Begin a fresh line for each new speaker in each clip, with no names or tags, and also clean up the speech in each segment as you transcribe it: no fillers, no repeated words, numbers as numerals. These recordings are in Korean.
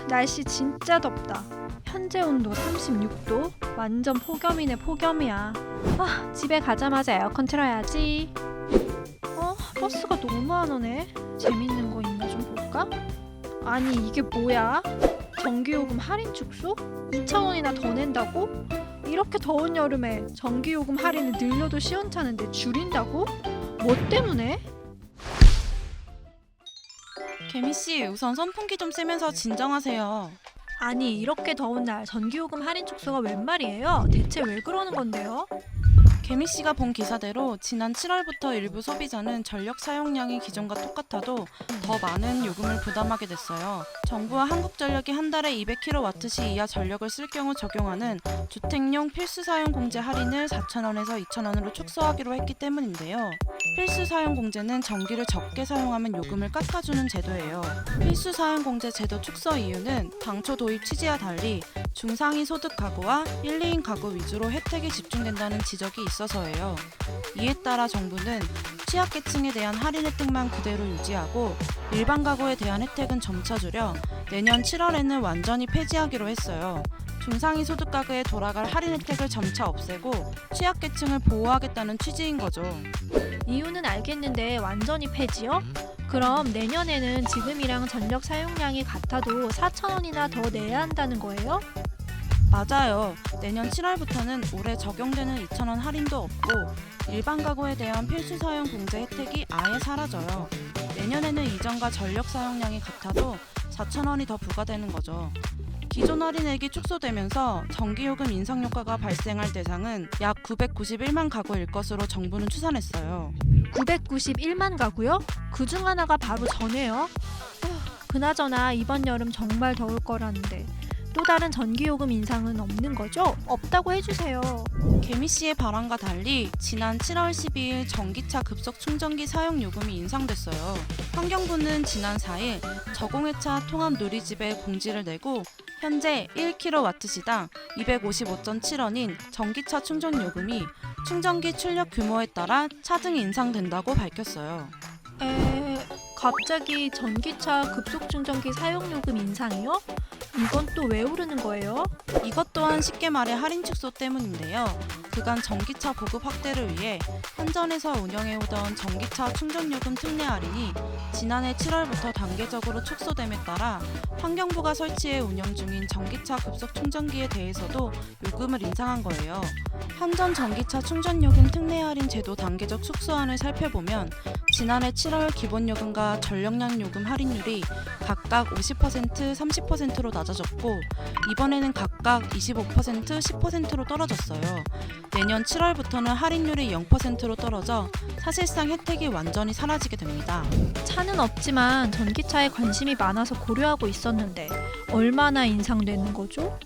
날씨 진짜 덥다. 현재 온도 36도. 완전 폭염이네, 폭염이야. 집에 가자마자 에어컨 틀어야지. 버스가 너무 안 오네. 재밌는 거 있나 좀 볼까? 아니, 이게 뭐야? 전기요금 할인 축소? 2,000원이나 더 낸다고? 이렇게 더운 여름에 전기요금 할인을 늘려도 시원찮은데 줄인다고? 뭐 때문에?
개미씨, 우선 선풍기 좀 쐬면서 진정하세요.
아니, 이렇게 더운 날 전기요금 할인 축소가 웬 말이에요? 대체 왜 그러는 건데요?
개미씨가 본 기사대로 지난 7월부터 일부 소비자는 전력 사용량이 기존과 똑같아도 더 많은 요금을 부담하게 됐어요. 정부와 한국전력이 한 달에 200kWh 이하 전력을 쓸 경우 적용하는 주택용 필수 사용 공제 할인을 4,000원에서 2,000원으로 축소하기로 했기 때문인데요. 필수 사용 공제는 전기를 적게 사용하면 요금을 깎아주는 제도예요. 필수 사용 공제 제도 축소 이유는 당초 도입 취지와 달리 중상위 소득 가구와 1, 2인 가구 위주로 혜택이 집중된다는 지적이 있어서예요. 이에 따라 정부는 취약계층에 대한 할인 혜택만 그대로 유지하고 일반 가구에 대한 혜택은 점차 줄여 내년 7월에는 완전히 폐지하기로 했어요. 중상위 소득 가구에 돌아갈 할인 혜택을 점차 없애고 취약계층을 보호하겠다는 취지인 거죠.
이유는 알겠는데 완전히 폐지요? 그럼 내년에는 지금이랑 전력 사용량이 같아도 4,000원이나 더 내야 한다는 거예요?
맞아요. 내년 7월부터는 올해 적용되는 2,000원 할인도 없고 일반 가구에 대한 필수 사용 공제 혜택이 아예 사라져요. 내년에는 이전과 전력 사용량이 같아도 4,000원이 더 부과되는 거죠. 기존 할인액이 축소되면서 전기요금 인상 효과가 발생할 대상은 약 991만 가구일 것으로 정부는 추산했어요.
991만 가구요? 그중 하나가 바로 전해요. 그나저나 이번 여름 정말 더울 거라는데 또 다른 전기요금 인상은 없는 거죠? 없다고 해주세요.
개미씨의 바람과 달리 지난 7월 12일 전기차 급속 충전기 사용 요금이 인상됐어요. 환경부는 지난 4일 저공해차 통합 누리집에 공지를 내고 현재 1kW시당 255.7원인 전기차 충전 요금이 충전기 출력 규모에 따라 차등 인상된다고 밝혔어요.
갑자기 전기차 급속 충전기 사용요금 인상이요? 이건 또 왜 오르는 거예요?
이것 또한 쉽게 말해 할인 축소 때문인데요. 그간 전기차 보급 확대를 위해 현전에서 운영해오던 전기차 충전요금 특례 할인이 지난해 7월부터 단계적으로 축소됨에 따라 환경부가 설치해 운영 중인 전기차 급속 충전기에 대해서도 요금을 인상한 거예요. 현전 전기차 충전요금 특례 할인 제도 단계적 축소안을 살펴보면 지난해 7월 기본요금과 전력량 요금 할인율이 각각 50%, 30%로 낮아졌고 이번에는 각각 25%, 10%로 떨어졌어요. 내년 7월부터는 할인율이 0%로 떨어져 사실상 혜택이 완전히 사라지게 됩니다.
차는 없지만 전기차에 관심이 많아서 고려하고 있었는데 얼마나 인상되는 거죠?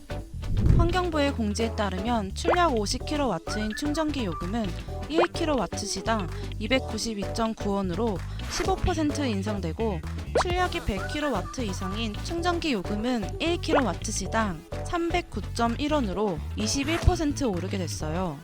환경부의 공지에 따르면 출력 50kW인 충전기 요금은 1kW시당 292.9원으로 15% 인상되고 출력이 100kW 이상인 충전기 요금은 1kW시당 309.1원으로 21% 오르게 됐어요.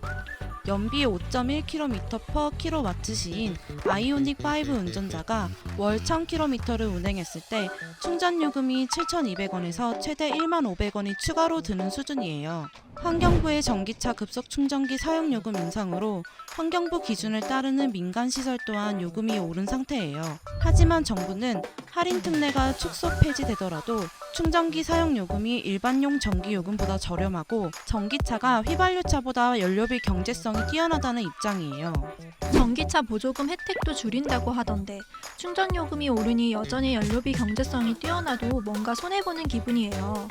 연비 5.1km/kWh인 아이오닉5 운전자가 월 1000km를 운행했을 때 충전요금이 7,200원에서 최대 15,500원이 추가로 드는 수준이에요. 환경부의 전기차 급속 충전기 사용요금 인상으로 환경부 기준을 따르는 민간시설 또한 요금이 오른 상태예요. 하지만 정부는 할인 특례가 축소 폐지되더라도 충전기 사용요금이 일반용 전기요금보다 저렴하고 전기차가 휘발유차보다 연료비 경제성이 뛰어나다는 입장이에요.
전기차 보조금 혜택도 줄인다고 하던데 충전요금이 오르니 여전히 연료비 경제성이 뛰어나도 뭔가 손해보는 기분이에요.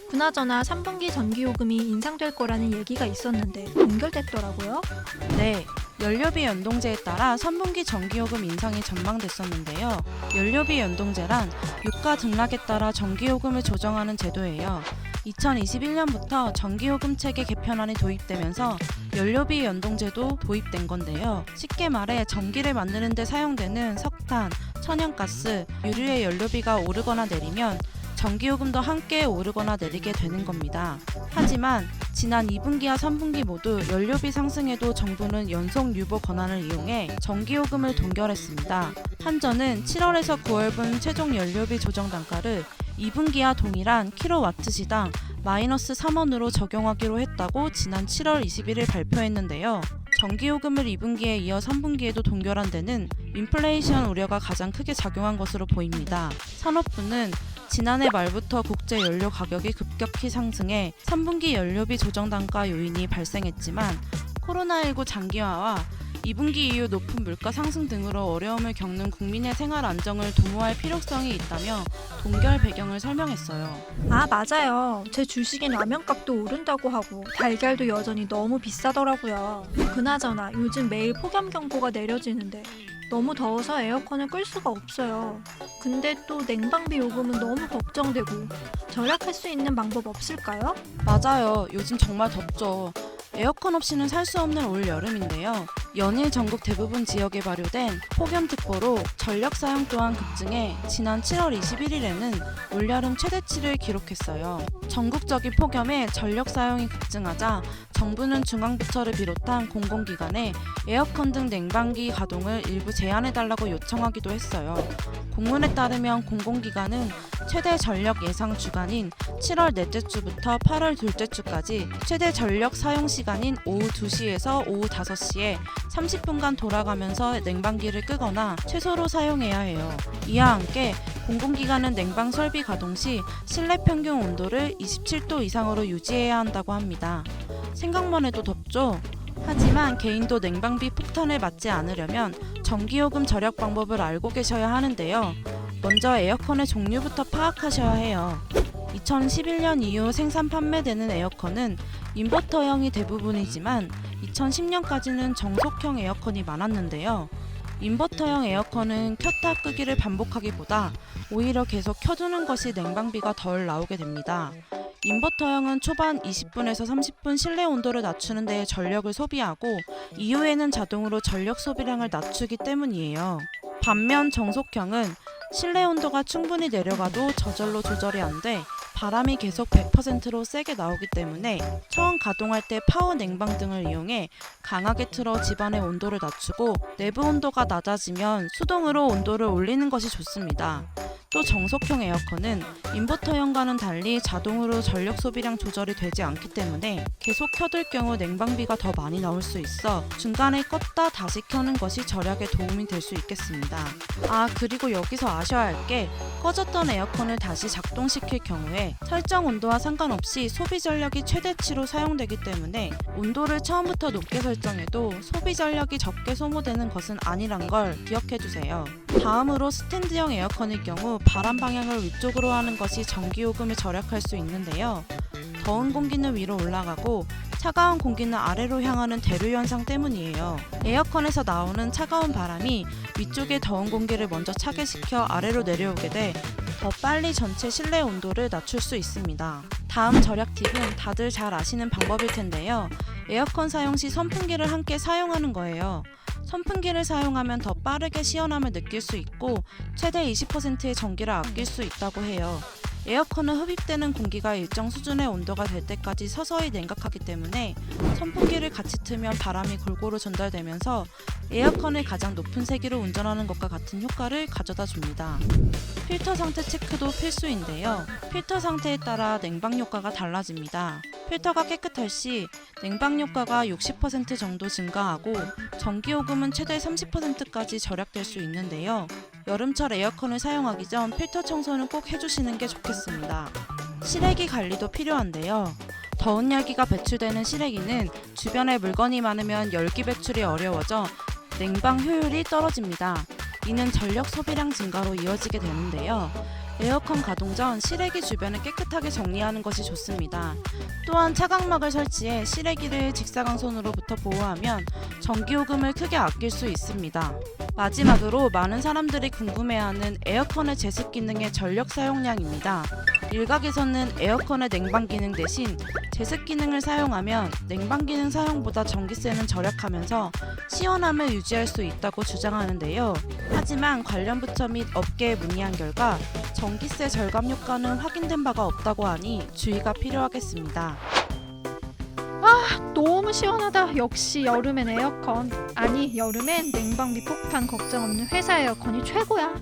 그나저나 3분기 전기요금이 인상될 거라는 얘기가 있었는데 연결됐더라고요.
네, 연료비 연동제에 따라 3분기 전기요금 인상이 전망됐었는데요. 연료비 연동제란 유가 등락에 따라 전기요금을 조정하는 제도예요. 2021년부터 전기요금 체계 개편안이 도입되면서 연료비 연동제도 도입된 건데요. 쉽게 말해 전기를 만드는 데 사용되는 석탄, 천연가스, 유류의 연료비가 오르거나 내리면 전기요금도 함께 오르거나 내리게 되는 겁니다. 하지만 지난 2분기와 3분기 모두 연료비 상승에도 정부는 연속 유보 권한을 이용해 전기요금을 동결했습니다. 한전은 7월에서 9월분 최종 연료비 조정 단가를 2분기와 동일한 킬로와트시당 마이너스 3원으로 적용하기로 했다고 지난 7월 21일 발표했는데요. 전기요금을 2분기에 이어 3분기에도 동결한 데는 인플레이션 우려가 가장 크게 작용한 것으로 보입니다. 산업부는 지난해 말부터 국제 연료 가격이 급격히 상승해 3분기 연료비 조정 단가 요인이 발생했지만 코로나19 장기화와 2분기 이후 높은 물가 상승 등으로 어려움을 겪는 국민의 생활 안정을 도모할 필요성이 있다며 동결 배경을 설명했어요.
아, 맞아요. 제 주식인 라면값도 오른다고 하고 달걀도 여전히 너무 비싸더라고요. 그나저나 요즘 매일 폭염 경보가 내려지는데 너무 더워서 에어컨을 끌 수가 없어요. 근데 또 냉방비 요금은 너무 걱정되고 절약할 수 있는 방법 없을까요?
맞아요. 요즘 정말 덥죠. 에어컨 없이는 살 수 없는 올 여름인데요. 연일 전국 대부분 지역에 발효된 폭염특보로 전력 사용 또한 급증해 지난 7월 21일에는 올여름 최대치를 기록했어요. 전국적인 폭염에 전력 사용이 급증하자 정부는 중앙부처를 비롯한 공공기관에 에어컨 등 냉방기 가동을 일부 제한해달라고 요청하기도 했어요. 공문에 따르면 공공기관은 최대 전력 예상 주간인 7월 넷째 주부터 8월 둘째 주까지 최대 전력 사용 시간인 오후 2시에서 오후 5시에 30분간 돌아가면서 냉방기를 끄거나 최소로 사용해야 해요. 이와 함께 공공기관은 냉방 설비 가동 시 실내 평균 온도를 27도 이상으로 유지해야 한다고 합니다. 생각만 해도 덥죠? 하지만 개인도 냉방비 폭탄을 맞지 않으려면 전기요금 절약 방법을 알고 계셔야 하는데요. 먼저 에어컨의 종류부터 파악하셔야 해요. 2011년 이후 생산 판매되는 에어컨은 인버터형이 대부분이지만 2010년까지는 정속형 에어컨이 많았는데요. 인버터형 에어컨은 켰다 끄기를 반복하기보다 오히려 계속 켜두는 것이 냉방비가 덜 나오게 됩니다. 인버터형은 초반 20분에서 30분 실내 온도를 낮추는 데 전력을 소비하고 이후에는 자동으로 전력 소비량을 낮추기 때문이에요. 반면 정속형은 실내 온도가 충분히 내려가도 저절로 조절이 안 돼 바람이 계속 100%로 세게 나오기 때문에 처음 가동할 때 파워 냉방 등을 이용해 강하게 틀어 집안의 온도를 낮추고 내부 온도가 낮아지면 수동으로 온도를 올리는 것이 좋습니다. 또 정속형 에어컨은 인버터형과는 달리 자동으로 전력 소비량 조절이 되지 않기 때문에 계속 켜둘 경우 냉방비가 더 많이 나올 수 있어 중간에 껐다 다시 켜는 것이 절약에 도움이 될 수 있겠습니다. 아, 그리고 여기서 아셔야 할 게 꺼졌던 에어컨을 다시 작동시킬 경우에 설정 온도와 상관없이 소비 전력이 최대치로 사용되기 때문에 온도를 처음부터 높게 설정해도 소비 전력이 적게 소모되는 것은 아니란 걸 기억해 주세요. 다음으로 스탠드형 에어컨일 경우 바람 방향을 위쪽으로 하는 것이 전기요금을 절약할 수 있는데요. 더운 공기는 위로 올라가고 차가운 공기는 아래로 향하는 대류 현상 때문이에요. 에어컨에서 나오는 차가운 바람이 위쪽의 더운 공기를 먼저 차게 시켜 아래로 내려오게 돼 더 빨리 전체 실내 온도를 낮출 수 있습니다. 다음 절약 팁은 다들 잘 아시는 방법일 텐데요. 에어컨 사용 시 선풍기를 함께 사용하는 거예요. 선풍기를 사용하면 더 빠르게 시원함을 느낄 수 있고 최대 20%의 전기를 아낄 수 있다고 해요. 에어컨은 흡입되는 공기가 일정 수준의 온도가 될 때까지 서서히 냉각하기 때문에 선풍기를 같이 틀면 바람이 골고루 전달되면서 에어컨을 가장 높은 세기로 운전하는 것과 같은 효과를 가져다 줍니다. 필터 상태 체크도 필수인데요. 필터 상태에 따라 냉방 효과가 달라집니다. 필터가 깨끗할 시 냉방 효과가 60% 정도 증가하고 전기요금은 최대 30%까지 절약될 수 있는데요. 여름철 에어컨을 사용하기 전 필터 청소는 꼭 해주시는 게 좋겠습니다. 실외기 관리도 필요한데요. 더운 열기가 배출되는 실외기는 주변에 물건이 많으면 열기 배출이 어려워져 냉방 효율이 떨어집니다. 이는 전력 소비량 증가로 이어지게 되는데요. 에어컨 가동 전 실외기 주변을 깨끗하게 정리하는 것이 좋습니다. 또한 차광막을 설치해 실외기를 직사광선으로부터 보호하면 전기요금을 크게 아낄 수 있습니다. 마지막으로 많은 사람들이 궁금해하는 에어컨의 제습 기능의 전력 사용량입니다. 일각에서는 에어컨의 냉방 기능 대신 제습 기능을 사용하면 냉방 기능 사용보다 전기세는 절약하면서 시원함을 유지할 수 있다고 주장하는데요. 하지만 관련 부처 및 업계에 문의한 결과 전기세 절감 효과는 확인된 바가 없다고 하니 주의가 필요하겠습니다.
너무 시원하다. 역시 여름엔 에어컨. 아니, 여름엔 냉방비 폭탄 걱정 없는 회사 에어컨이 최고야.